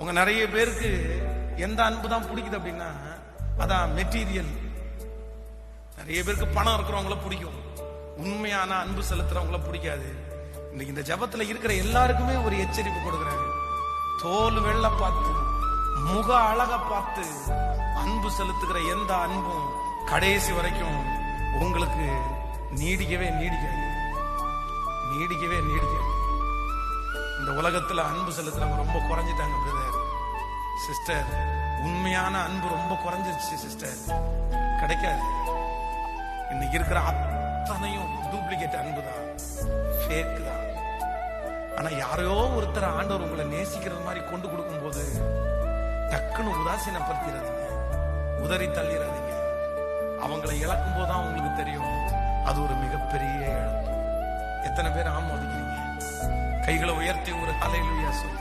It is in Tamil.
உங்க நிறைய பேருக்கு எந்த அன்பு தான் பிடிக்குது அப்படின்னா அதான் மெட்டீரியல். நிறைய பேருக்கு பணம் இருக்கிறவங்கள பிடிக்கும், உண்மையான அன்பு செலுத்துறவங்கள பிடிக்காது. இன்னைக்கு இந்த ஜபத்துல இருக்கிற எல்லாருக்குமே ஒரு எச்சரிப்பு கொடுக்குறாங்க. தோல் வெள்ள பார்த்து, முக அழக பார்த்து அன்பு செலுத்துகிற எந்த அன்பும் கடைசி வரைக்கும் உங்களுக்கு நீடிக்கவே நீடிக்காது. இந்த உலகத்துல அன்பு செலுத்துறவங்க ரொம்ப குறைஞ்சிட்டாங்க பிரதர், சிஸ்டர். உண்மையான அன்பு ரொம்ப குறைஞ்சிருச்சு சிஸ்டர், கிடைக்காது. இன்னைக்கு இருக்கிற அத்தனையும் டூப்ளிகேட் அன்பு தான், ஃபேக் தான். ஆனா யாரையோ ஒருத்தர் ஆண்டவர் உங்களை நேசிக்கிறது மாதிரி கொண்டு கொடுக்கும் போது டக்குன்னு உதாசீனப்படுத்திடாதீங்க, உதறி தள்ளிடாதீங்க. அவங்களை இழக்கும் போதுதான் உங்களுக்கு தெரியும் அது ஒரு மிகப்பெரிய இழப்பு. எத்தனை பேர் ஆமோதிக்கிறீங்க? கைகளை உயர்த்தி ஒரு ஹல்லேலூயா சொல்லு.